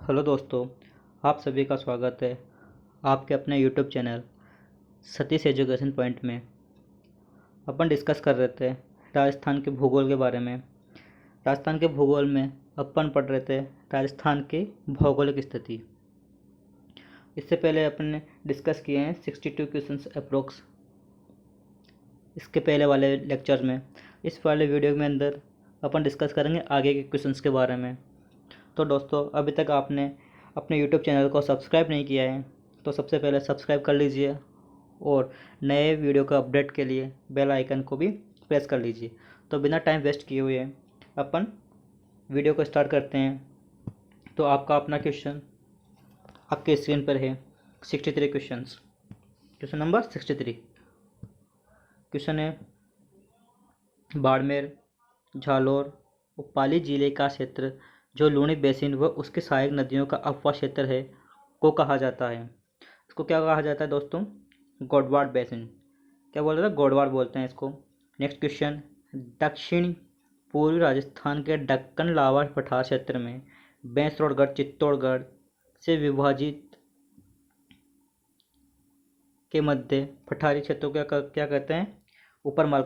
Hello दोस्तों, आप सभी का स्वागत है आपके अपने YouTube channel Satish education point में। अपन डिस्कस कर रहे थे राजस्थान के भूगोल के बारे में। राजस्थान के भूगोल में अपन पढ़ रहे थे राजस्थान की भौगोलिक स्थिति। इससे पहले अपन ने डिस्कस किए हैं 62 क्वेश्चंस अप्रोक्स इसके पहले वाले लेक्चर में। इस वाले वीडियो में अंदर अपन डिस्कस करेंगे आगे के क्वेश्चंस के बारे में। तो दोस्तों, अभी तक आपने अपने यूट्यूब चैनल को सब्सक्राइब नहीं किया है तो सबसे पहले सब्सक्राइब कर लीजिए और नए वीडियो का अपडेट के लिए बेल आइकन को भी प्रेस कर लीजिए। तो बिना टाइम वेस्ट किए हुए अपन वीडियो को स्टार्ट करते हैं। तो आपका अपना क्वेश्चन आपके स्क्रीन पर है 63 क्वेश्चंस। क्वेश्चन नंबर 63 क्वेश्चन है बाड़मेर, झालोर और पाली जिले का क्षेत्र जो लूणी बेसिन व उसके सहायक नदियों का अपवाह क्षेत्र है को कहा जाता है। इसको क्या कहा जाता है दोस्तों? गोडवाड़ बेसिन। क्या बोल रहे थे? गोडवाड़ बोलते हैं इसको। नेक्स्ट क्वेश्चन, दक्षिण पूर्वी राजस्थान के दक्कन लावा पठार क्षेत्र में बैंसरोडगढ़ चित्तौड़गढ़ से विभाजित के मध्य पठारी क्षेत्र को क्या कहते हैं? ऊपरमाल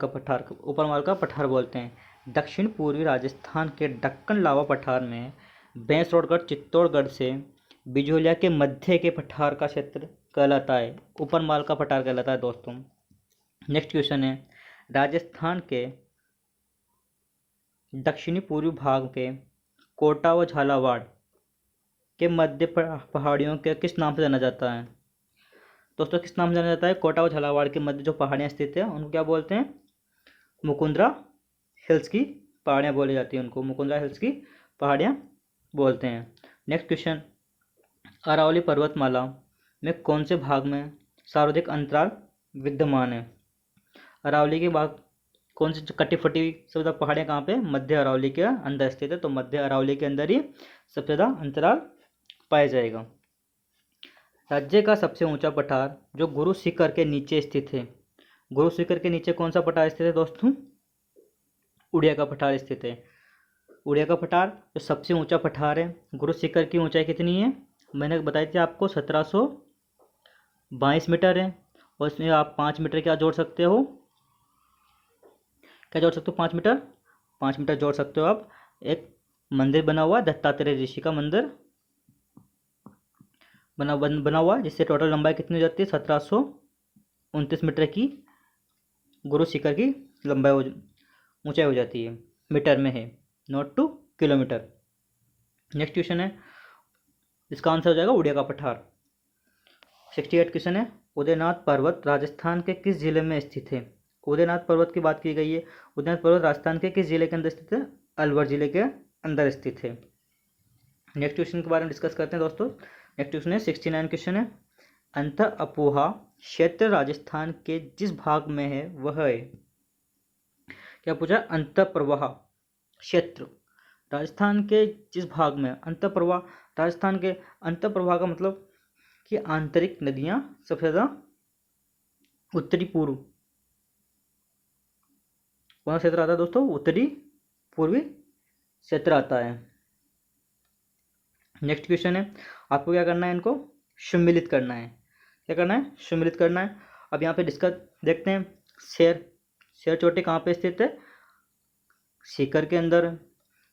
का पठार बोलते हैं। दक्षिण पूर्वी राजस्थान के दक्कन लावा पठार में बैंसरोडगढ़ चित्तौड़गढ़ से बिजोलिया के मध्य के पठार का क्षेत्र कहलाता है, ऊपरमाल का पठार कहलाता है दोस्तों। नेक्स्ट क्वेश्चन है राजस्थान के दक्षिणी पूर्वी भाग के कोटा व झालावाड़ के मध्य पहाड़ियों के किस नाम से जाना जाता है? दोस्तों, किस नाम से जाना जाता है? कोटा व झालावाड़ के मध्य जो पहाड़ियाँ स्थित है उनको क्या बोलते हैं? मुकुंदरा हिल्स की पहाड़ियाँ बोली जाती हैं, उनको मुकुंदरा हिल्स की पहाड़ियाँ बोलते हैं। नेक्स्ट क्वेश्चन, अरावली पर्वतमाला में कौन से भाग में सर्वाधिक अंतराल विद्यमान है? अरावली के भाग कौन सी कटी फटी सबसे ज़्यादा पहाड़ियाँ कहाँ पे? मध्य अरावली के अंदर स्थित है, तो मध्य अरावली के अंदर ही सबसे ज़्यादा अंतराल पाया जाएगा। राज्य का सबसे ऊंचा पठार जो गुरु शिखर के नीचे स्थित है, गुरु शिखर के नीचे कौन सा पठार स्थित है दोस्तों? उड़िया का पठार स्थित है। उड़िया का पठार जो सबसे ऊंचा पठार है। गुरु शिखर की ऊंचाई कितनी है? मैंने बताई थी आपको 1722 मीटर है, और इसमें आप 5 मीटर क्या जोड़ सकते हो? क्या जोड़ सकते हो? 5 मीटर जोड़ सकते हो आप। एक मंदिर बना हुआ है, दत्तात्रेय ऋषि का मंदिर बना हुआ है, जिससे टोटल लंबाई कितनी हो जाती है? 1729 मीटर की गुरु शिखर की लंबाई ऊंचाई हो जाती है। मीटर में है, not two kilometre. Next question है, इसका आंसर हो जाएगा उड़िया का पठार। 68 क्वेश्चन है, उदयनाथ पर्वत राजस्थान के किस जिले में स्थित है? उदयनाथ पर्वत की बात की गई है। उदयनाथ पर्वत राजस्थान के किस जिले के अंदर स्थित है? अलवर जिले के अंदर स्थित है। नेक्स्ट क्वेश्चन के बारे में डिस्कस करते हैं दोस्तों। नेक्स्ट क्वेश्चन है 69 क्वेश्चन है, अंत अपोहा क्षेत्र राजस्थान के जिस भाग में है वह है? क्या पूछा? अंत प्रवाह क्षेत्र राजस्थान के जिस भाग में, अंत प्रवाह राजस्थान के अंत प्रवाह का मतलब कि आंतरिक नदियां सबसे ज्यादा उत्तरी पूर्व कौन सा क्षेत्र आता है दोस्तों? उत्तरी पूर्वी क्षेत्र आता है। नेक्स्ट क्वेश्चन है, आपको क्या करना है? इनको सम्मिलित करना है। क्या करना है? सम्मिलित करना है। अब यहाँ पे डिस्कस देखते हैं। शेर चोटी कहाँ पे स्थित है? सीकर के अंदर।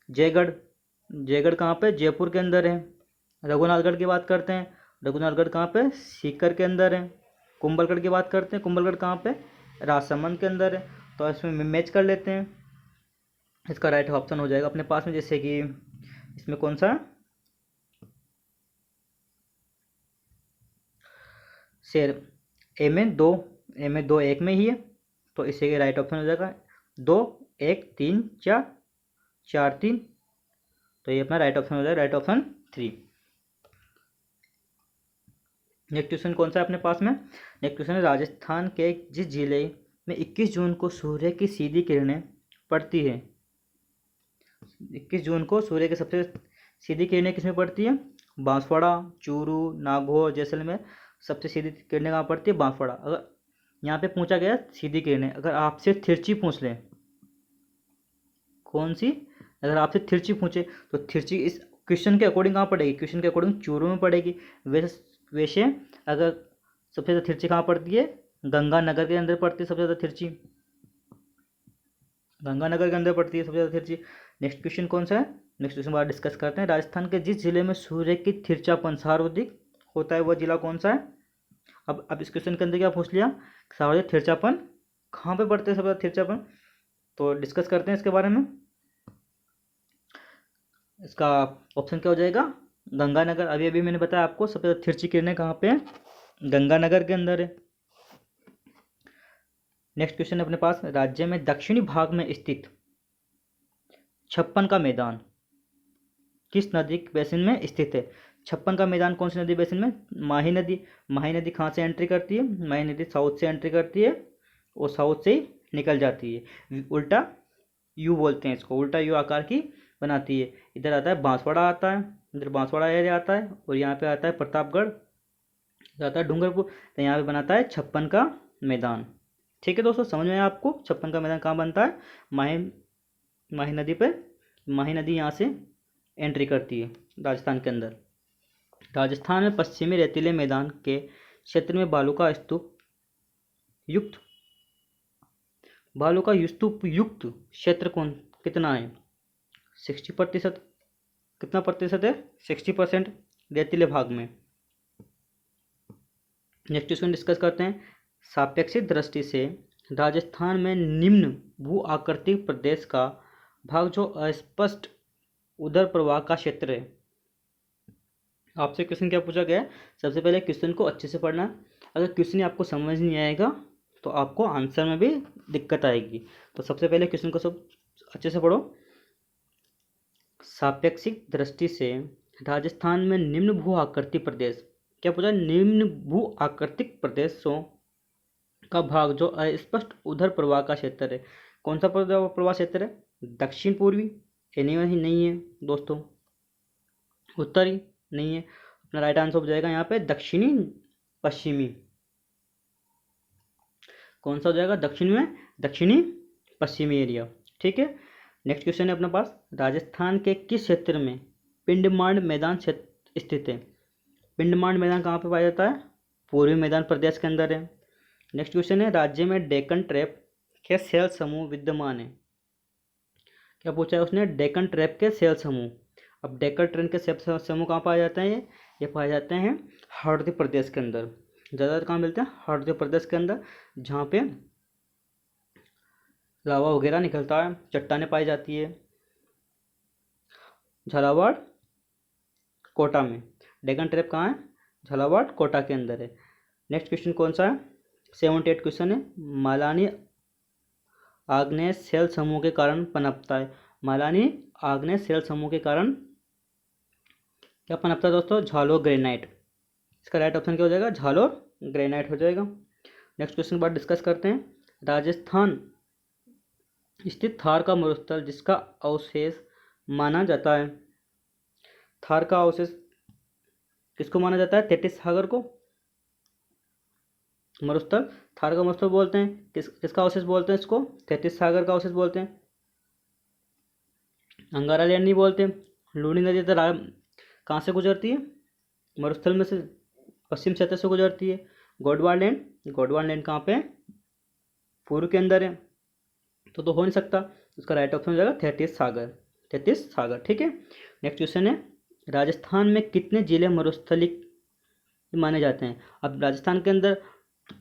जयगढ़ कहाँ पे? जयपुर के अंदर है। रघुनाथगढ़ की बात करते हैं, रघुनाथगढ़ कहाँ पे? सीकर के अंदर है। कुंभलगढ़ की बात करते हैं, कुंभलगढ़ कहाँ पे? राजसमंद के अंदर है। तो इसमें मैच कर लेते हैं। इसका राइट ऑप्शन हो जाएगा अपने पास में, जैसे कि इसमें कौन सा? शेर ए में दो एक में ही है, तो इसे राइट ऑप्शन हो जाएगा 2 1 3 4 4 3, तो ये अपना राइट ऑप्शन हो जाएगा, राइट ऑप्शन 3। नेक्स्ट क्वेश्चन कौन सा है अपने पास में? नेक्स्ट क्वेश्चन है, राजस्थान के जिस जिले में 21 जून को सूर्य की सीधी किरणें पड़ती है? 21 जून को सूर्य की सबसे सीधी किरणें किसमें पड़ती है? बांसवाड़ा, चूरू, नागौर, जैसलमेर। सबसे सीधी किरणें कहाँ पड़ती है? बांसवाड़ा। अगर यहाँ पे पूछा गया सीधी किरणें, अगर आपसे तिरछी पूछ लें, कौन सी? अगर आपसे तिरछी पूछे तो तिरछी इस क्वेश्चन के अकॉर्डिंग कहाँ पड़ेगी, क्वेश्चन के अकॉर्डिंग चूरू में पड़ेगी। वैसे अगर सबसे ज़्यादा तिरछी कहाँ पड़ती है, गंगानगर के अंदर पड़ती है सबसे ज़्यादा तिरछी, गंगानगर के अंदर पड़ती है सबसे ज़्यादा तिरछी। नेक्स्ट क्वेश्चन कौन सा है, नेक्स्ट क्वेश्चन बाद डिस्कस करते हैं। राजस्थान के जिस जिले में सूर्य की तिरछापन सर्वाधिक होता है वह जिला कौन सा है। अब इस क्वेश्चन के अंदर क्या पूछ लिया, सर्वाधिक तिरछापन कहाँ पे पड़ते हैं सबसे ज़्यादा तिरछापन, तो डिस्कस करते हैं इसके बारे में। इसका ऑप्शन क्या हो जाएगा, गंगानगर। अभी अभी मैंने बताया आपको सबसे ज़्यादा तिरछी किरणें कहाँ पे है, गंगानगर के अंदर है। नेक्स्ट क्वेश्चन है अपने पास, राज्य में दक्षिणी भाग में स्थित छप्पन का मैदान किस नदी बेसिन में स्थित है। छप्पन का मैदान कौन सी नदी बेसिन में, माही नदी। माही नदी कहाँ से एंट्री करती है, माही नदी साउथ से एंट्री करती है और साउथ से ही निकल जाती है, उल्टा यू बोलते हैं इसको, उल्टा यू आकार की बनाती है। इधर आता है बांसवाड़ा, आता है इधर बांसवाड़ा एरिया आता है, और यहाँ पे आता है प्रतापगढ़, आता है डूंगरपुर, तो यहाँ पे बनाता है छप्पन का मैदान। ठीक है दोस्तों, समझ में आया आपको छप्पन का मैदान कहाँ बनता है, माही नदी पे, माही नदी यहाँ से एंट्री करती है राजस्थान के अंदर। राजस्थान में पश्चिमी रेतीले मैदान के क्षेत्र में बालू का स्तूप युक्त क्षेत्र कितना है, 60%। कितना प्रतिशत है, 60% रेतीले भाग में। नेक्स्ट क्वेश्चन डिस्कस करते हैं। सापेक्षिक दृष्टि से राजस्थान में निम्न भू आकृतिक प्रदेश का भाग जो अस्पष्ट उदर प्रवाह का क्षेत्र है। आपसे क्वेश्चन क्या पूछा गया है, सबसे पहले क्वेश्चन को अच्छे से पढ़ना। अगर क्वेश्चन आपको समझ नहीं आएगा तो आपको आंसर में भी दिक्कत आएगी, तो सबसे पहले क्वेश्चन को सब अच्छे से पढ़ो। सापेक्षिक दृष्टि से राजस्थान में निम्न भू आकृतिक प्रदेश, क्या पूछा, निम्न भू आकृतिक प्रदेशों का भाग जो अस्पष्ट उधर प्रवाह का क्षेत्र है। कौन सा प्रवाह क्षेत्र है, दक्षिण पूर्वी, नहीं है दोस्तों, उत्तरी नहीं है। अपना राइट आंसर हो जाएगा यहाँ पे दक्षिणी पश्चिमी। कौन सा हो जाएगा, दक्षिणी पश्चिमी एरिया। ठीक है, नेक्स्ट क्वेश्चन है अपने पास, राजस्थान के किस क्षेत्र में पिंडमांड मैदान स्थित है। पिंडमांड मैदान कहाँ पे पाया जाता है, पूर्वी मैदान प्रदेश के अंदर है। नेक्स्ट क्वेश्चन है, राज्य में डेक्कन ट्रैप के सेल समूह विद्यमान है। क्या पूछा है उसने, डेक्कन ट्रैप के सेल समूह। अब डेक्कन ट्रेन के सेल समूह कहाँ पाए जाते हैं, ये पाए जाते हैं हरदोई प्रदेश के अंदर। ज़्यादातर कहाँ मिलते हैं, हरदोई प्रदेश के अंदर, जहाँ पे लावा वगैरह निकलता है, चट्टानें पाई जाती है। झालावाड़ कोटा में डेक्कन ट्रैप कहाँ है, झालावाड़ कोटा के अंदर है। नेक्स्ट क्वेश्चन कौन सा है, 78 क्वेश्चन है। मालानी आग्नेय सेल समूह के कारण पनपता है। मालानी आग्नेय सेल समूह के कारण क्या पनपता है दोस्तों, झालोर ग्रेनाइट। इसका राइट ऑप्शन क्या हो जाएगा, झालोर ग्रेनाइट हो जाएगा। नेक्स्ट क्वेश्चन के बाद डिस्कस करते हैं। राजस्थान स्थित थार का मरुस्थल जिसका अवशेष माना जाता है। थार का अवशेष किसको माना जाता है, तैतीस सागर को। मरुस्थल, थार का मरुस्थल बोलते हैं, किसका अवशेष बोलते हैं इसको, तैतीस सागर का अवशेष बोलते हैं। अंगारा लैंड नहीं बोलते। लूनी नदी कहाँ से गुजरती है, मरुस्थल में से पश्चिम क्षेत्र से गुजरती है। गोडवाल लैंड कहाँ पे, पूर्व के अंदर है, तो हो नहीं सकता। इसका राइट ऑप्शन हो जाएगा तैतीस सागर। ठीक है, नेक्स्ट क्वेश्चन है, राजस्थान में कितने जिले मरुस्थलिक माने जाते हैं। अब राजस्थान के अंदर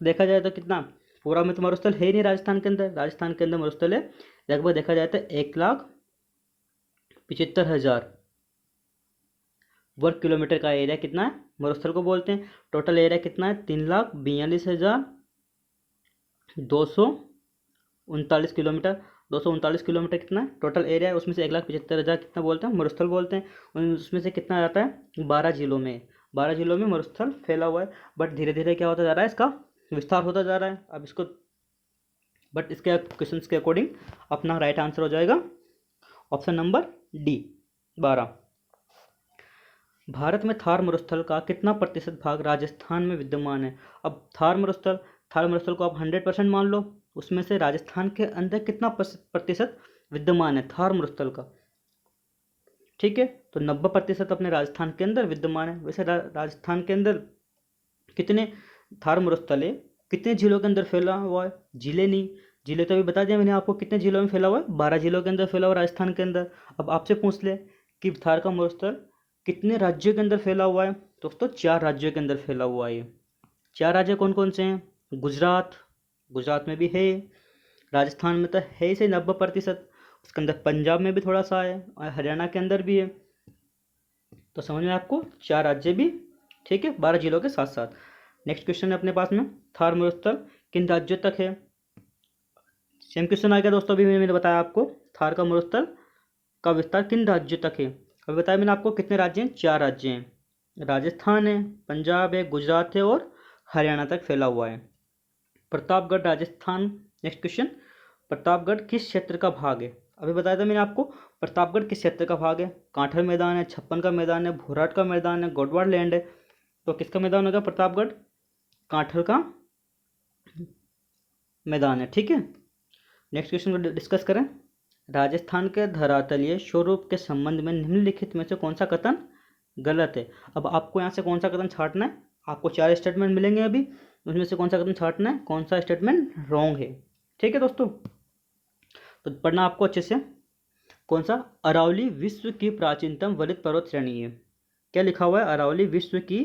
देखा जाए तो कितना, पूरा में तो मरुस्थल है ही नहीं राजस्थान के अंदर। राजस्थान के अंदर मरुस्थल है लगभग देखा जाए तो 1,75,000 वर्ग किलोमीटर का एरिया कितना है, मरुस्थल को बोलते हैं। टोटल एरिया कितना है, 3,42,239 किलोमीटर। 239 किलोमीटर कितना है टोटल एरिया है, उसमें से 1,75,000 कितना बोलते हैं, मरुस्थल बोलते हैं। उसमें से कितना आता है, 12 जिलों में मरुस्थल फैला हुआ है। बट धीरे धीरे क्या होता जा रहा है, इसका विस्तार होता जा रहा है। अब इसको बट इसके क्वेश्चन के अकॉर्डिंग अपना राइट आंसर हो जाएगा ऑप्शन नंबर डी, 12। भारत में थार मरुस्थल का कितना प्रतिशत भाग राजस्थान में विद्यमान है। अब थार मरुस्थल को आप 100% मान लो, उसमें से राजस्थान के अंदर कितना प्रतिशत विद्यमान है थार मरुस्थल का। ठीक है। तो 90% अपने राजस्थान के अंदर विद्यमान है। वैसे राजस्थान के अंदर कितने थार मरुस्थल है, कितने जिलों के अंदर फैला हुआ है? जिले नहीं, जिले तो अभी बता दिया मैंने आपको कितने जिलों में फैला हुआ है, 12 जिलों के अंदर फैला हुआ राजस्थान के अंदर। अब आपसे पूछ ले कि थार का मरुस्थल कितने राज्यों के अंदर फैला हुआ है? दोस्तों 4 राज्यों के अंदर फैला हुआ है। 4 राज्य कौन कौन से हैं? गुजरात, गुजरात में भी है, राजस्थान में तो है ही से 90%, उसके अंदर पंजाब में भी थोड़ा सा है और हरियाणा के अंदर भी है। तो समझ में आपको 4 राज्य भी, ठीक है, 12 जिलों के साथ साथ। नेक्स्ट क्वेश्चन है अपने पास में, थार मरुस्थल किन राज्यों तक है? सेम क्वेश्चन आ गया दोस्तों। अभी मैंने बताया आपको थार का मरुस्थल का विस्तार किन राज्यों तक है। अभी बताया मैंने आपको कितने राज्य हैं, 4 राज्य हैं, राजस्थान है, पंजाब है, गुजरात है और हरियाणा तक फैला हुआ है। प्रतापगढ़ राजस्थान। नेक्स्ट क्वेश्चन, प्रतापगढ़ किस क्षेत्र का भाग है? अभी बताया था मैंने आपको प्रतापगढ़ किस क्षेत्र का भाग है। कांठल मैदान है, छप्पन का मैदान है, भोराट का मैदान है, गोडवाड़ लैंड है। तो किसका मैदान होगा? प्रतापगढ़ कांठल का मैदान है, ठीक है। नेक्स्ट क्वेश्चन को डिस्कस करें। राजस्थान के धरातलीय स्वरूप के संबंध में निम्नलिखित में से कौन सा कथन गलत है? अब आपको यहाँ से कौन सा कथन छांटना है? आपको 4 स्टेटमेंट मिलेंगे अभी, उसमें से कौन सा कथन छांटना है, कौन सा स्टेटमेंट रॉन्ग है, ठीक है दोस्तों। तो पढ़ना आपको अच्छे से। कौन सा? अरावली विश्व की प्राचीनतम वलित पर्वत श्रेणी है। क्या लिखा हुआ है? अरावली विश्व की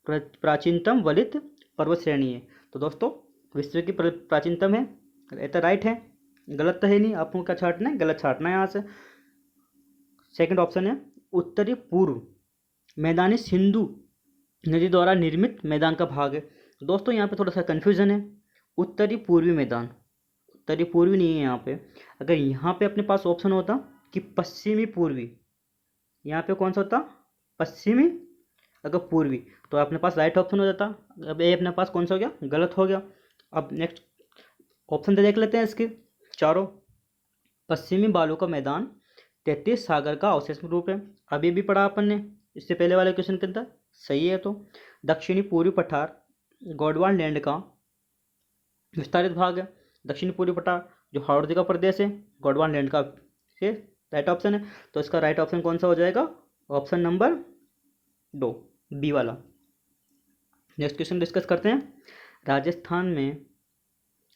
प्राचीनतम वलित पर्वत श्रेणी है। तो दोस्तों विश्व की प्राचीनतम है, ये तो राइट है, गलत तो है नहीं। आपको क्या छाटना है? गलत छाटना है यहाँ से। सेकंड ऑप्शन है उत्तरी पूर्व मैदानी सिंधु नदी द्वारा निर्मित मैदान का भाग है। तो दोस्तों यहाँ पे थोड़ा सा कन्फ्यूजन है, उत्तरी पूर्वी मैदान, उत्तरी पूर्वी नहीं है यहाँ पे। अगर यहाँ पे अपने पास ऑप्शन होता कि पश्चिमी पूर्वी, यहाँ पे कौन सा होता? पश्चिमी, अगर पूर्वी, तो अपने पास राइट ऑप्शन हो जाता। अब ये अपने पास कौन सा हो गया? गलत हो गया। अब नेक्स्ट ऑप्शन तो देख लेते हैं इसके चारों। पश्चिमी बालू का मैदान 33 सागर का अवशेष रूप है, अभी भी पढ़ा अपन ने इससे पहले वाले क्वेश्चन के अंदर, सही है। तो दक्षिणी पूर्वी पठार गोडवान लैंड का विस्तारित भाग है। दक्षिणी पूर्वी पठार जो हार्दिक का प्रदेश है, गोडवान लैंड का से राइट ऑप्शन है। तो इसका राइट ऑप्शन कौन सा हो जाएगा? ऑप्शन नंबर 2, बी वाला। नेक्स्ट क्वेश्चन डिस्कस करते हैं।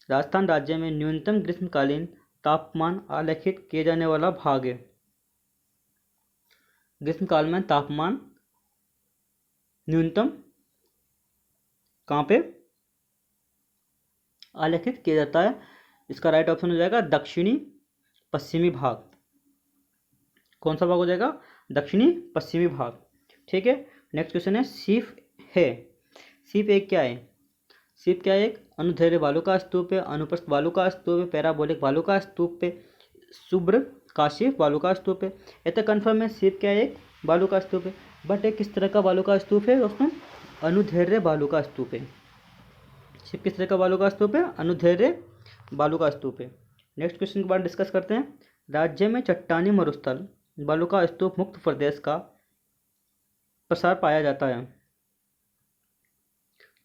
राजस्थान राज्य में न्यूनतम ग्रीष्मकालीन तापमान आलेखित किए जाने वाला भाग है। ग्रीष्मकाल में तापमान न्यूनतम कहाँ पे आलेखित किया जाता है? इसका राइट ऑप्शन हो जाएगा दक्षिणी पश्चिमी भाग। कौन सा भाग हो जाएगा? दक्षिणी पश्चिमी भाग, ठीक है। नेक्स्ट क्वेश्चन है सीफ है। सीफ एक क्या है? सीफ क्या है? एक अनुदैर्घ्य बालू का स्तूप है, अनुप्रस्थ बालू का स्तूप है, पैराबोलिक बालू का स्तूप है, शुभ्र काशिफ बालू का स्तूप है। ये तो कन्फर्म है सीफ क्या है? एक बालू का स्तूप है। बट एक किस तरह का बालू का स्तूप है दोस्तों? अनुदैर्घ्य बालू का स्तूप है। सीफ किस तरह का बालू का स्तूप है? अनुदैर्घ्य बालू का स्तूप है। नेक्स्ट क्वेश्चन के बाद डिस्कस करते हैं। राज्य में चट्टानी मरुस्थल बालू का स्तूप मुक्त प्रदेश का प्रसार पाया जाता है।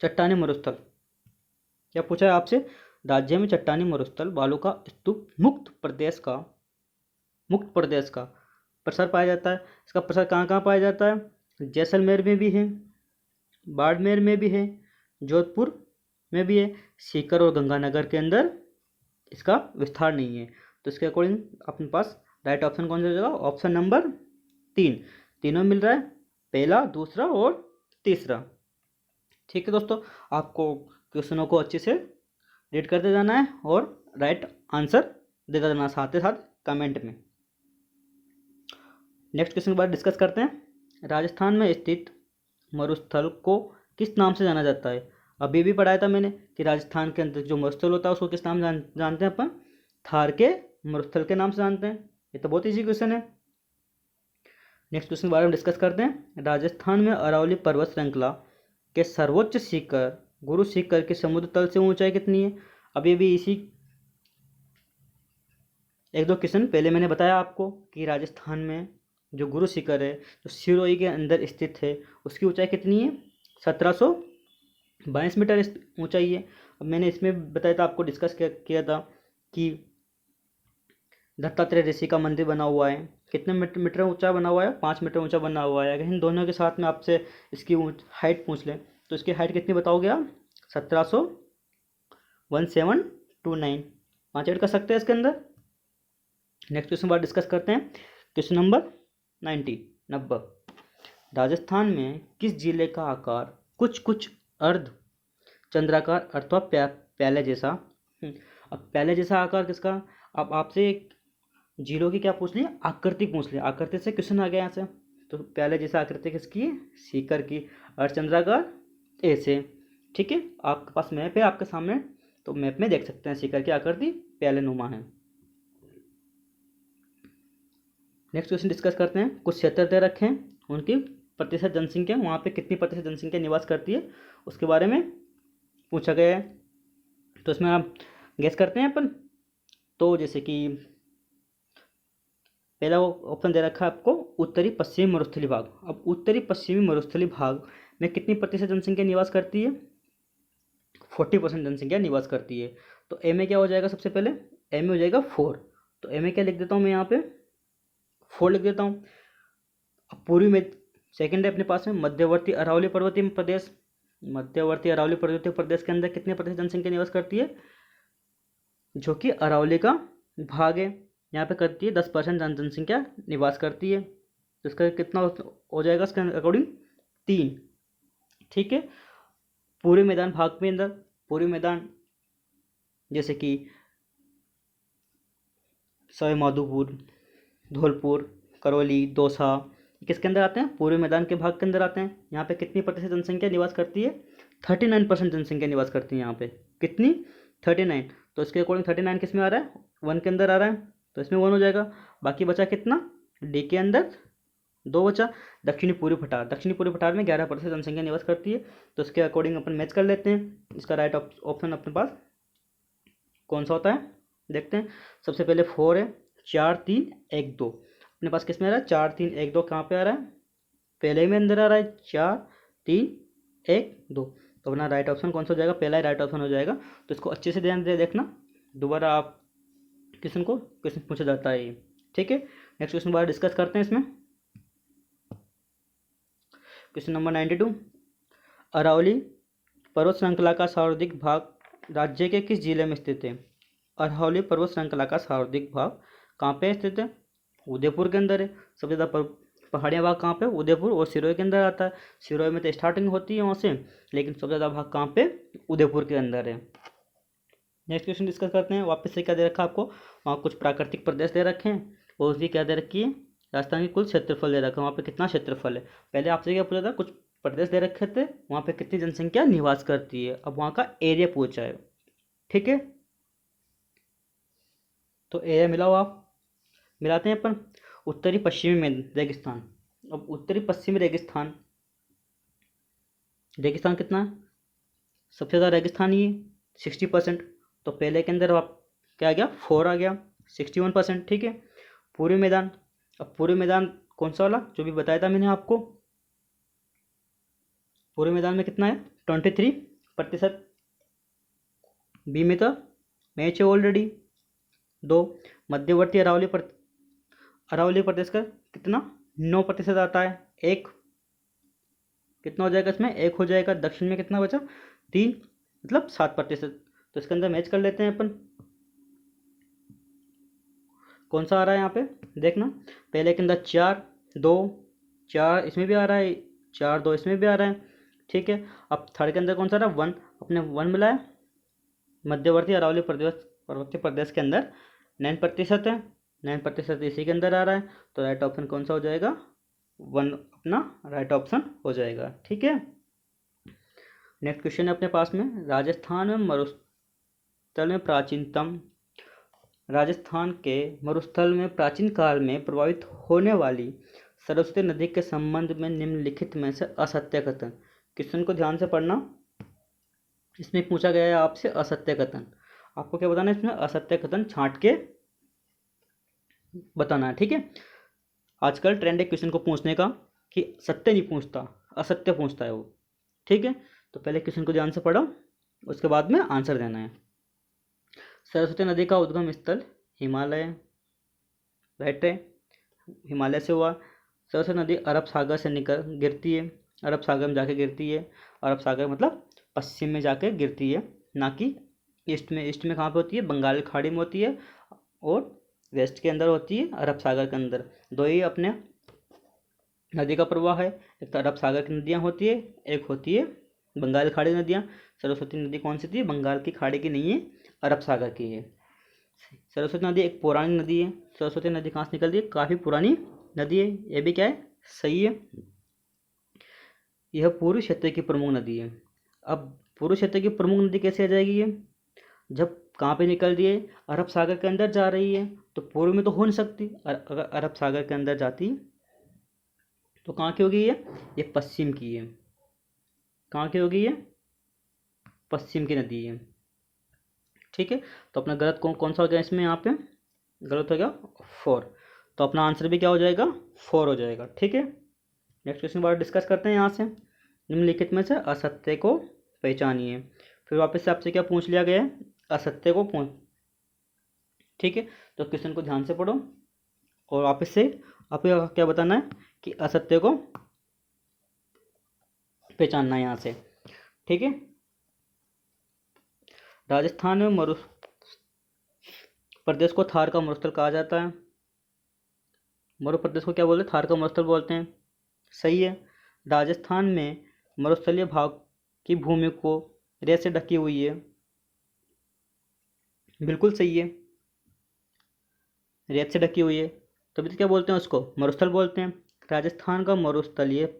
चट्टानी मरुस्थल क्या पूछा है आपसे? राज्य में चट्टानी मरुस्थल बालू का स्तूप मुक्त प्रदेश का प्रसार पाया जाता है। इसका प्रसार कहाँ कहाँ पाया जाता है? जैसलमेर में भी है, बाड़मेर में भी है, जोधपुर में भी है, सीकर और गंगानगर के अंदर इसका विस्तार नहीं है। तो इसके अकॉर्डिंग अपने पास राइट ऑप्शन कौन सा हो जाएगा? ऑप्शन नंबर 3, तीनों मिल रहा है, पहला, दूसरा और तीसरा, ठीक है दोस्तों। आपको क्वेश्चनों को अच्छे से रीड करते जाना है और राइट आंसर देता जाना साथ ही साथ कमेंट में। नेक्स्ट क्वेश्चन के बाद डिस्कस करते हैं। राजस्थान में स्थित मरुस्थल को किस नाम से जाना जाता है? अभी भी पढ़ाया था मैंने कि राजस्थान के अंदर जो मरुस्थल होता है उसको किस नाम जानते हैं अपन? थार के मरुस्थल के नाम से जानते हैं। ये तो बहुत ईजी क्वेश्चन है। नेक्स्ट क्वेश्चन के बारे में डिस्कस करते हैं। राजस्थान में अरावली पर्वत श्रृंखला के सर्वोच्च शिखर गुरु शिखर के समुद्र तल से ऊंचाई कितनी है? अभी भी इसी 1-2 क्वेश्चन पहले मैंने बताया आपको कि राजस्थान में जो गुरु शिखर है जो सिरोही के अंदर स्थित है उसकी ऊंचाई कितनी है? 1722 मीटर ऊंचाई है। अब मैंने इसमें बताया था आपको, डिस्कस किया था कि दत्तात्रेय ऋषि का मंदिर बना हुआ है, कितने मीटर ऊंचा बना हुआ है, 5 मीटर ऊंचा बना हुआ है। अगर इन दोनों के साथ में आपसे इसकी हाइट पूछ लें तो इसकी हाइट कितनी बताओगे आप? 1729। 5 ऐड कर सकते हैं इसके अंदर। नेक्स्ट क्वेश्चन बाद डिस्कस करते हैं। Question number 90। राजस्थान में किस जिले का आकार कुछ कुछ अर्ध चंद्राकार अथवा प्याले जैसा? अब प्याले जैसा आकार किसका? अब आपसे जिलों की क्या पूछ ली? आकृति पूछ ली। आकृति से क्वेश्चन आ गया यहाँ से। तो प्याले जैसा आकृति किसकी है? सीकर की। अर्धचंद्राकार ऐसे। ठीक है, आपके पास मैप है आपके सामने, तो मैप में देख सकते हैं सीकर की आकृति प्याले नुमा है। नेक्स्ट क्वेश्चन डिस्कस करते हैं। कुछ क्षेत्र दे रखे हैं, उनकी प्रतिशत जनसंख्या, वहाँ पे कितनी प्रतिशत जनसंख्या निवास करती है उसके बारे में पूछा गया है। तो इसमें आप गेस करते हैं अपन। तो जैसे कि पहला ऑप्शन दे रखा है आपको उत्तरी पश्चिमी मरुस्थलीय भाग। अब उत्तरी पश्चिमी मरुस्थलीय भाग में कितनी प्रतिशत जनसंख्या निवास करती है? 40% जनसंख्या निवास करती है। तो ए में क्या हो जाएगा? सबसे पहले ए में हो जाएगा 4। तो ए में क्या लिख देता हूँ मैं यहाँ पे? 4 लिख देता हूँ। अब पूर्वी में सेकेंड है अपने पास में मध्यवर्ती अरावली पर्वतीय प्रदेश। मध्यवर्ती अरावली पर्वतीय प्रदेश के अंदर कितने प्रतिशत जनसंख्या निवास करती है? जो कि अरावली का भाग है, यहाँ पे करती है 10% जनसंख्या निवास करती है। तो इसका कितना हो जाएगा इसके अकॉर्डिंग? 3। ठीक है, पूर्वी मैदान भाग के अंदर पूर्वी मैदान जैसे कि सवाई माधोपुर, धौलपुर, करौली, दौसा, किसके अंदर आते हैं? पूर्वी मैदान के भाग के अंदर आते हैं। यहाँ पे कितनी प्रतिशत जनसंख्या निवास करती है? 39% जनसंख्या निवास करती है यहाँ पे। कितनी? 39। तो इसके अकॉर्डिंग 39 किस में आ रहा है? 1 के अंदर आ रहा है, तो इसमें 1 हो जाएगा। बाकी बचा कितना? डी के अंदर 2 बचा। दक्षिणी पूर्वी पठार, दक्षिणी पूर्वी पठार में 11% जनसंख्या निवास करती है। तो इसके अकॉर्डिंग अपन मैच कर लेते हैं। इसका राइट ऑप्शन अपने पास कौन सा होता है देखते हैं। सबसे पहले 4 है, 4 3 1 2। अपने पास किस में आ रहा है? 4 3 1 2 कहाँ पे आ रहा है? पहले में अंदर आ रहा है 4 3 1 2। तो अपना राइट ऑप्शन कौन सा हो जाएगा? पहला ही राइट ऑप्शन हो जाएगा। तो इसको अच्छे से ध्यान दे देखना, दोबारा आप क्वेश्चन पूछा जाता है। ठीक है, नेक्स्ट क्वेश्चन बार डिस्कस करते हैं इसमें। Question number 92। अरावली पर्वत श्रृंखला का सर्वाधिक भाग राज्य के किस जिले में स्थित है? अरावली पर्वत श्रृंखला का सर्वाधिक भाग कहाँ पे स्थित है? उदयपुर के अंदर है। सबसे ज़्यादा पहाड़ियाँ भाग कहाँ पे? उदयपुर और सिरोही के अंदर आता है। सिरोही में तो स्टार्टिंग होती है वहाँ से, लेकिन सबसे ज़्यादा भाग कहाँ पे? उदयपुर के अंदर है। नेक्स्ट क्वेश्चन डिस्कस करते हैं। वापस से क्या दे रखा है आपको? वहाँ कुछ प्राकृतिक प्रदेश दे रखे हैं और उसकी क्या दे रखी है? राजस्थान की कुल क्षेत्रफल दे रखा है, वहाँ पे कितना क्षेत्रफल है। पहले आपसे क्या पूछा था? कुछ प्रदेश दे रखे थे, वहाँ पे कितनी जनसंख्या निवास करती है। अब वहाँ का एरिया पूछा है। ठीक है, तो एरिया मिलाओ, आप मिलाते हैं अपन। उत्तरी पश्चिमी में रेगिस्तान। अब उत्तरी पश्चिमी रेगिस्तान कितना है? सबसे ज़्यादा रेगिस्तान ही 60%। तो पहले के अंदर आप क्या आ गया? 4 आ गया, 61%। ठीक है, पूर्वी मैदान। अब पूर्वी मैदान कौन सा वाला? जो भी बताया था मैंने आपको। पूर्वी मैदान में कितना है? 23%। बी में तो मैच है ऑलरेडी 2। मध्यवर्ती अरावली प्रदेश का कितना? 9% आता है। 1 कितना हो जाएगा इसमें? 1 हो जाएगा। दक्षिण में कितना बचा? 3, मतलब 7%। तो इसके अंदर मैच कर लेते हैं अपन। कौन सा आ रहा है यहाँ पे देखना। पहले के अंदर 4 2 4 इसमें भी आ रहा है, 4 2 इसमें भी आ रहा है। ठीक है, अब थर्ड के अंदर कौन सा आ रहा है? 1। अपने 1 मिलाया। मध्यवर्ती अरावली पर्वतीय प्रदेश के अंदर 9% है, 9% इसी के अंदर आ रहा है। तो राइट ऑप्शन कौन सा हो जाएगा? 1 अपना राइट ऑप्शन हो जाएगा। ठीक है, नेक्स्ट क्वेश्चन है अपने पास में। राजस्थान के मरुस्थल में प्राचीन काल में प्रभावित होने वाली सरस्वती नदी के संबंध में निम्नलिखित में से असत्य कथन। क्वेश्चन को ध्यान से पढ़ना। इसमें पूछा गया है आपसे असत्य कथन। आपको क्या बताना है इसमें? असत्य कथन छांट के बताना है। ठीक है, आजकल ट्रेंड है क्वेश्चन को पूछने का कि सत्य नहीं पूछता, असत्य पूछता है वो। ठीक है, तो पहले क्वेश्चन को ध्यान से पढ़ो, उसके बाद में आंसर देना है। सरस्वती नदी का उद्गम स्थल हिमालय, राइट है। हिमालय से हुआ। सरस्वती नदी अरब सागर से निकल गिरती है, अरब सागर में जाके गिरती है। अरब सागर मतलब पश्चिम में जाके गिरती है, ना कि ईस्ट में। ईस्ट में कहाँ पे होती है? बंगाल की खाड़ी में होती है, और वेस्ट के अंदर होती है, अरब सागर के अंदर। दो ही अपने नदी का प्रवाह है, एक तो अरब सागर की नदियाँ होती है, एक होती है बंगाल की खाड़ी नदियाँ। सरस्वती नदी कौन सी थी? बंगाल की खाड़ी की नहीं है, अरब सागर की है। सरस्वती नदी एक पौराणिक नदी है। सरस्वती नदी कहाँ से निकलती है? काफ़ी पुरानी नदी है। ये भी क्या है? सही है। यह पूर्वी क्षेत्र की प्रमुख नदी है। अब पूर्वी क्षेत्र की प्रमुख नदी कैसे आ जाएगी ये? जब कहाँ पे निकल रही है? अरब सागर के अंदर जा रही है, तो पूर्व में तो हो नहीं सकती। अगर अरब सागर के अंदर जाती तो कहाँ की होगी ये पश्चिम की है। कहाँ की होगी ये? पश्चिम की नदी है। ठीक है, तो अपना गलत कौन सा हो गया इसमें? यहाँ पे गलत हो गया 4। तो अपना आंसर भी क्या हो जाएगा? 4 हो जाएगा। ठीक है, नेक्स्ट क्वेश्चन बारे डिस्कस करते हैं। यहाँ से निम्नलिखित में से असत्य को पहचानिए। फिर वापस से आपसे क्या पूछ लिया गया है? असत्य को पूछ। ठीक है, तो क्वेश्चन को ध्यान से पढ़ो और वापस से आपको क्या बताना है कि असत्य को पहचानना है यहाँ से। ठीक है, राजस्थान में मरु प्रदेश को थार का मरुस्थल कहा जाता है। मरु प्रदेश को क्या बोलते हैं? थार का मरुस्थल बोलते हैं। सही है। राजस्थान में मरुस्थलीय भाग की भूमि को रेत से ढकी हुई है। बिल्कुल सही है, रेत से ढकी हुई है, तभी तो क्या बोलते हैं उसको? मरुस्थल बोलते हैं। राजस्थान का मरुस्थलीय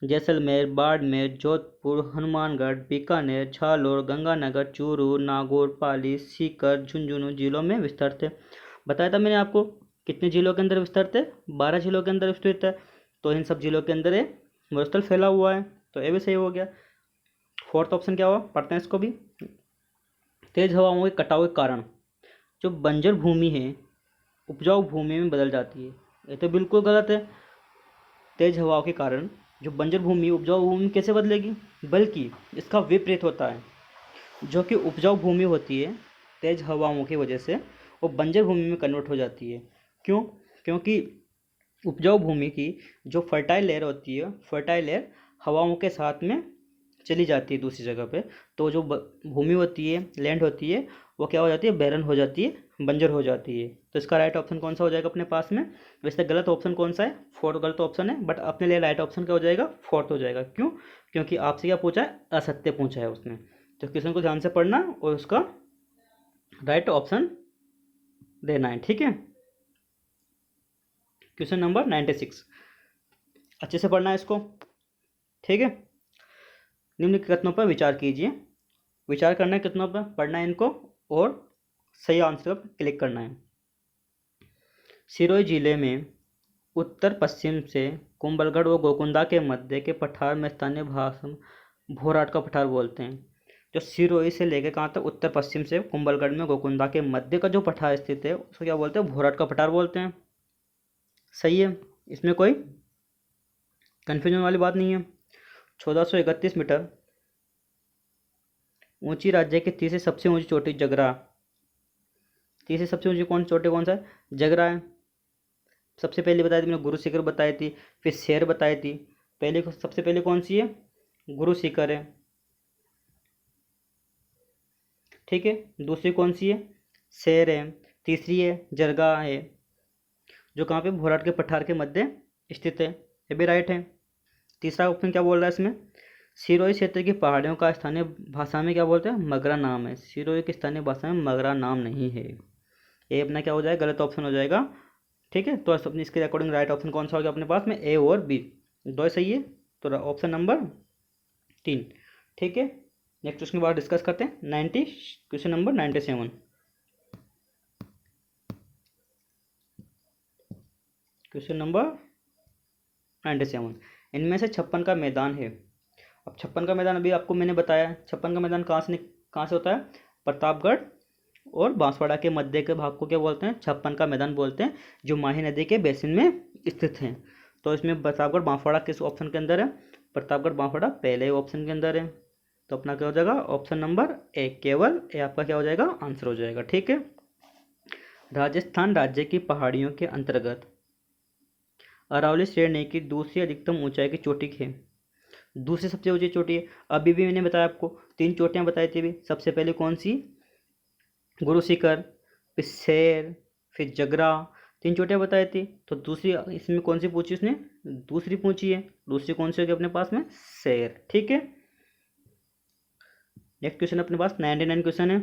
जैसलमेर, बाड़मेर, जोधपुर, हनुमानगढ़, बीकानेर, झालोर, गंगानगर, चूरू, नागौर, पाली, सीकर, झुंझुनू जिलों में विस्तृत है। बताया था मैंने आपको कितने जिलों के अंदर विस्तृत है? 12 जिलों के अंदर विस्तृत है। तो इन सब जिलों के अंदर ये मरुस्थल फैला हुआ है, तो ये भी सही हो गया। फोर्थ ऑप्शन क्या हुआ? पढ़ते हैं इसको भी। तेज हवाओं के कटाव के कारण जो बंजर भूमि है उपजाऊ भूमि में बदल जाती है। ये तो बिल्कुल गलत है। तेज हवाओं के कारण जो बंजर भूमि उपजाऊ भूमि कैसे बदलेगी? बल्कि इसका विपरीत होता है। जो कि उपजाऊ भूमि होती है, तेज हवाओं की वजह से वो बंजर भूमि में कन्वर्ट हो जाती है। क्यों? क्योंकि उपजाऊ भूमि की जो फर्टाइल लेयर होती है, फर्टाइल लेयर हवाओं के साथ में चली जाती है दूसरी जगह पे, तो जो भूमि होती है, लैंड होती है, वो क्या हो जाती है? बैरन हो जाती है, बंजर हो जाती है। तो इसका राइट ऑप्शन कौन सा हो जाएगा अपने पास में? वैसे गलत ऑप्शन कौन सा है? फोर्थ गलत ऑप्शन है, बट अपने लिए राइट ऑप्शन क्या हो जाएगा? फोर्थ हो जाएगा। क्यों? क्योंकि आपसे क्या पूछा है? असत्य पूछा है उसने। तो क्वेश्चन को ध्यान से पढ़ना और उसका राइट ऑप्शन देना है। ठीक है, क्वेश्चन नंबर 96 अच्छे से पढ़ना है इसको। ठीक है, निम्नलिखित कथनों पर विचार कीजिए। विचार करना है कितनों पर, पढ़ना है इनको और सही आंसर पर क्लिक करना है। सिरोही जिले में उत्तर पश्चिम से कुंभलगढ़ व गोकुंदा के मध्य के पठार में स्थानीय भाषा में भोराट का पठार बोलते हैं। जो सिरोही से लेकर कहाँ तक उत्तर पश्चिम से कुंभलगढ़ में गोकुंदा के मध्य का जो पठार स्थित है उसको क्या बोलते हैं? भोराट का पठार बोलते हैं। सही है, इसमें कोई कन्फ्यूजन वाली बात नहीं है। 1431 मीटर ऊंची राज्य की तीसरी सबसे ऊंची चोटी जगरा। तीसरी सबसे ऊंची चोटी कौन सा है? जगरा है। सबसे पहले बताई थी मैंने, गुरु शिखर बताई थी, फिर शेर बताई थी। पहले सबसे पहले कौन सी है? गुरु शिखर है। ठीक है, दूसरी कौन सी है? शेर है। तीसरी है जरगा है, जो कहाँ पे? भोराट के पठार के मध्य स्थित है। ये भी राइट है। तीसरा ऑप्शन क्या बोल रहा है इसमें? सिरोही क्षेत्र की पहाड़ियों का स्थानीय भाषा में क्या बोलते हैं? मगरा नाम है। सिरोही की स्थानीय भाषा में मगरा नाम नहीं है। ये अपना क्या हो जाएगा? गलत ऑप्शन हो जाएगा। ठीक है, तो अपने इसके अकॉर्डिंग राइट ऑप्शन कौन सा हो गया अपने पास में? ए और बी दो सही है, तो ऑप्शन नंबर 3। ठीक है, नेक्स्ट क्वेश्चन के बाद डिस्कस करते हैं। Question number 97। क्वेश्चन नंबर 97, इनमें से 56 का मैदान है। अब 56 का मैदान अभी आपको मैंने बताया, 56 का मैदान कहाँ से होता है? प्रतापगढ़ और बांसवाड़ा के मध्य के भाग को क्या बोलते हैं? 56 का मैदान बोलते हैं, जो माही नदी के बेसिन में स्थित हैं। तो इसमें प्रतापगढ़ बांसवाड़ा किस ऑप्शन के अंदर है? प्रतापगढ़ बांसवाड़ा पहले ऑप्शन के अंदर है। तो अपना क्या हो जाएगा? ऑप्शन नंबर ए, केवल ए आपका क्या हो जाएगा? आंसर हो जाएगा। ठीक है, राजस्थान राज्य की पहाड़ियों के अंतर्गत अरावली श्रेणी की दूसरी अधिकतम ऊंचाई की चोटी है। दूसरी सबसे ऊंची चोटी है। अभी भी मैंने बताया आपको 3 चोटियां बताई थी अभी। सबसे पहले कौन सी? गुरु शिखर, फिर शेर, फिर जगरा, 3 चोटियां बताई थी। तो दूसरी इसमें कौन सी पूछी उसने? दूसरी पूछी है। दूसरी कौन सी होगी अपने पास में? शेर। ठीक है, नेक्स्ट क्वेश्चन अपने पास 99 क्वेश्चन है।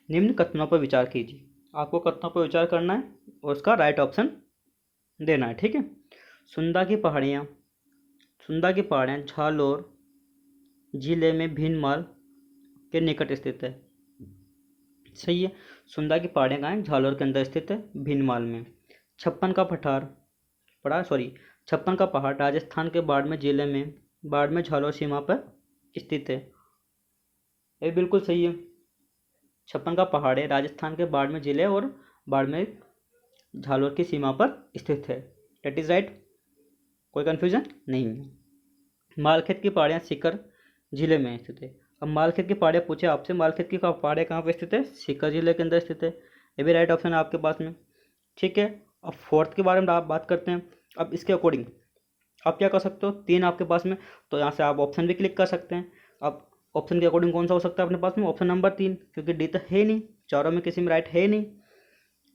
निम्न कथनों पर विचार कीजिए। आपको कथनों पर विचार करना है और उसका राइट ऑप्शन देना है। ठीक है, सुंदा की पहाड़ियाँ झालोर जिले में भीनमाल के निकट स्थित है। सही है, सुंदा की पहाड़ियाँ कहाँ हैं? झालोर के अंदर स्थित है, भीनमाल में। छप्पन का पहाड़ राजस्थान के बाड़मेर झालोर सीमा पर स्थित है। ये बिल्कुल सही है। छप्पन का पहाड़ है, राजस्थान के बाड़मेर जिले और बाड़मेर झालोर की सीमा पर स्थित है। डेट इज राइट, कोई कंफ्यूजन नहीं है। मालखेत की पहाड़ियाँ सीकर जिले में स्थित है। अब मालखेत की पहाड़ियाँ पूछे आपसे, मालखेत की पहाड़ियाँ कहाँ पर स्थित है? सीकर जिले के अंदर स्थित है। ये भी राइट ऑप्शन है आपके पास में। ठीक है, अब फोर्थ के बारे में आप बात करते हैं। अब इसके अकॉर्डिंग आप क्या कर सकते हो? 3 आपके पास में, तो यहाँ से आप ऑप्शन भी क्लिक कर सकते हैं। अब ऑप्शन के अकॉर्डिंग कौन सा हो सकता है अपने पास में? ऑप्शन नंबर 3, क्योंकि डी तो है नहीं, चारों में किसी में राइट है नहीं।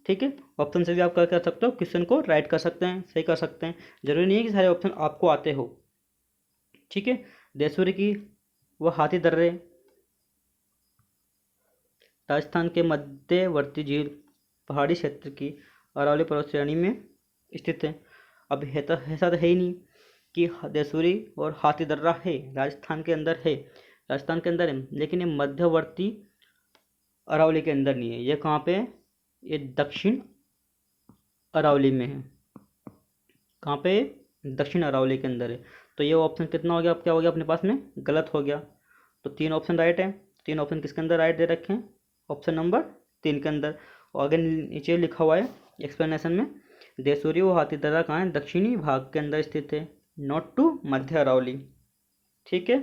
ठीक है, ऑप्शन से भी आप क्या कर सकते हो? क्वेश्चन को राइट कर सकते हैं, सही कर सकते हैं। जरूरी नहीं है कि सारे ऑप्शन आपको आते हो। ठीक है, देसूरी की व हाथी दर्रे राजस्थान के मध्यवर्ती झील पहाड़ी क्षेत्र की अरावली पर्वत श्रेणी में स्थित है। अब ऐसा तो है ही नहीं कि देसूरी और हाथी दर्रा है राजस्थान के अंदर है, लेकिन ये मध्यवर्ती अरावली के अंदर नहीं है। ये कहाँ पे है? ये दक्षिण अरावली में है। कहाँ पे? दक्षिण अरावली के अंदर है। तो ये ऑप्शन कितना हो गया? अब क्या हो गया अपने पास में? गलत हो गया। तो 3 ऑप्शन राइट है। 3 ऑप्शन किसके अंदर राइट दे रखे हैं? ऑप्शन नंबर 3 के अंदर। और आगे नीचे लिखा हुआ है एक्सप्लेनेशन में, देसूरी व हाथीदर्रा कहाँ है? दक्षिणी भाग के अंदर स्थित है, नॉट टू मध्य अरावली। ठीक है,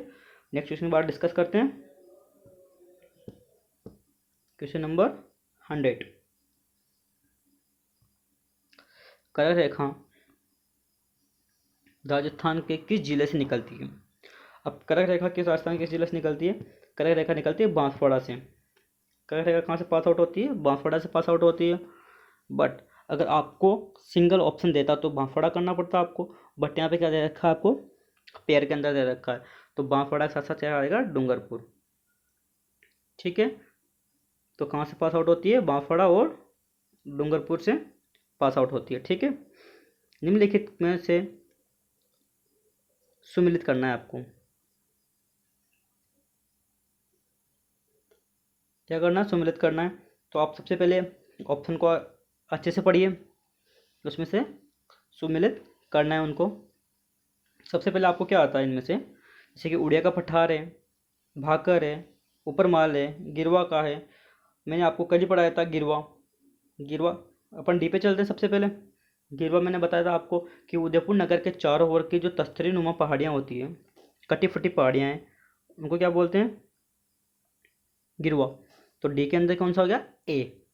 नेक्स्ट क्वेश्चन बार डिस्कस करते हैं। क्वेश्चन नंबर 100, करक रेखा राजस्थान के किस जिले से निकलती है? अब करक रेखा किस राजस्थान के किस जिले से निकलती है? करक रेखा निकलती है बांसवाड़ा से। करक रेखा कहाँ से पास आउट होती है? बांसवाड़ा से पास आउट होती है। बट अगर आपको सिंगल ऑप्शन देता तो बांसवाड़ा करना पड़ता आपको, बट यहाँ पे क्या दे रखा है आपको? पेयर के अंदर दे रखा है, तो बांसवाड़ा के साथ साथ क्या आएगा? डूंगरपुर। ठीक है, तो कहाँ से पास आउट होती है? बांसवाड़ा और डूंगरपुर से पास आउट होती है। ठीक है, निम्नलिखित में से सुमिलित करना है आपको। क्या करना है? सुमिलित करना है। तो आप सबसे पहले ऑप्शन को अच्छे से पढ़िए, उसमें से सुमिलित करना है उनको। सबसे पहले आपको क्या आता है इनमें से? जैसे कि उड़िया का पठार है, भाकर है, ऊपरमाल है, गिरवा का है। मैंने आपको कल ही पढ़ाया था गिरवा। अपन डी पे चलते हैं। सबसे पहले गिरवा मैंने बताया था आपको कि उदयपुर नगर के चारों ओर की जो तस्तरी नुमा पहाड़ियाँ होती हैं, कटी फटी पहाड़ियाँ हैं, उनको क्या बोलते हैं? गिरवा। तो डी के अंदर कौन सा हो गया? ए।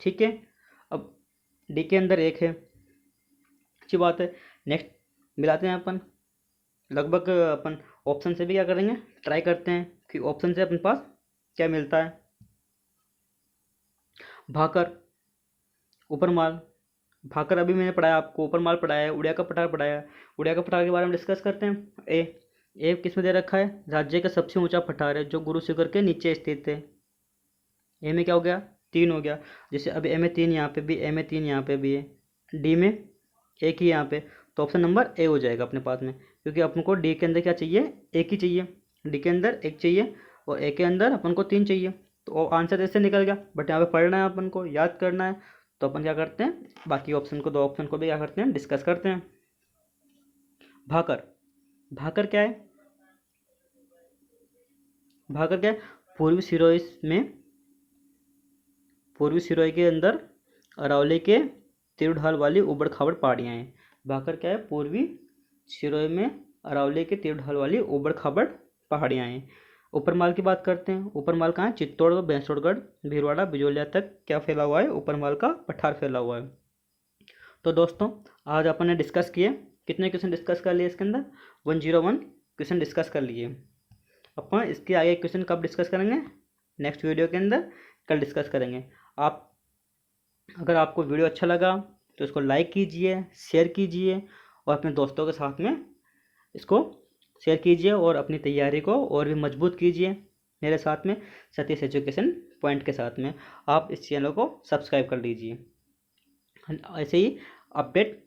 ठीक है, अब डी के अंदर 1 है, अच्छी बात है। नेक्स्ट मिलाते हैं अपन। लगभग अपन ऑप्शन से भी क्या करेंगे? ट्राई करते हैं कि ऑप्शन से अपने पास क्या मिलता है। भाकर, ऊपरमाल। भाकर अभी मैंने पढ़ाया आपको, ऊपरमाल पढ़ाया है, उड़िया का पठार पढ़ाया है। उड़िया का पठार के बारे में डिस्कस करते हैं। ए किस में दे रखा है? राज्य का सबसे ऊंचा पठार है जो गुरु शिखर के नीचे स्थित है। ए में क्या हो गया? 3 हो गया। जैसे अभी ए में 3 यहाँ पे भी, ए में 3 यहाँ पे भी है, डी में 1 ही यहाँ पे, तो ऑप्शन नंबर ए हो जाएगा अपने पास में, क्योंकि अपन को डी के अंदर क्या चाहिए? 1 ही चाहिए। डी के अंदर 1 चाहिए और ए के अंदर अपन को 3 चाहिए, तो आंसर ऐसे निकल गया। बट यहाँ पे पढ़ना है अपन को, याद करना है, तो अपन क्या करते हैं? बाकी ऑप्शन को, 2 ऑप्शन को भी क्या करते हैं? डिस्कस करते हैं। भाकर, भाकर क्या है? भाकर क्या है? पूर्वी सिरोही के अंदर अरावली के तीर ढाल वाली उबड़ खाबड़ पहाड़ियाँ हैं। भाकर क्या है? पूर्वी सिरोही में अरावली के तीर ढाल वाली उबड़ खाबड़ पहाड़ियाँ हैं। ऊपर माल की बात करते हैं। ऊपर माल कहाँ है? चित्तौड़, भैंसोड़गढ़, भीलवाड़ा, बिजोलिया तक क्या फैला हुआ है? ऊपर माल का पठार फैला हुआ है। तो दोस्तों आज अपन ने डिस्कस किए, कितने क्वेश्चन डिस्कस कर लिए इसके अंदर? 101 क्वेश्चन डिस्कस कर लिए। अपन इसके आगे क्वेश्चन कब डिस्कस करेंगे? नेक्स्ट वीडियो के अंदर कल डिस्कस करेंगे। आप अगर आपको वीडियो अच्छा लगा तो इसको लाइक कीजिए, शेयर कीजिए और अपने दोस्तों के साथ में इसको शेयर कीजिए और अपनी तैयारी को और भी मजबूत कीजिए मेरे साथ में, सतीश एजुकेशन पॉइंट के साथ में। आप इस चैनल को सब्सक्राइब कर लीजिए ऐसे ही अपडेट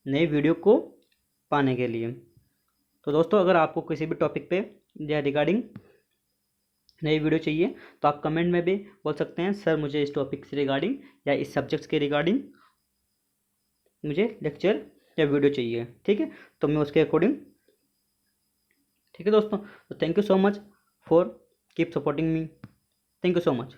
नई वीडियो को पाने के लिए। तो दोस्तों अगर आपको किसी भी टॉपिक पे या रिगार्डिंग नई वीडियो चाहिए तो आप कमेंट में भी बोल सकते हैं, सर मुझे इस टॉपिक से रिगार्डिंग या इस सब्जेक्ट्स के रिगार्डिंग मुझे लेक्चर या वीडियो चाहिए। ठीक है, तो मैं उसके अकॉर्डिंग, ठीक है दोस्तों। तो thank you so much for keep supporting me. Thank you so much.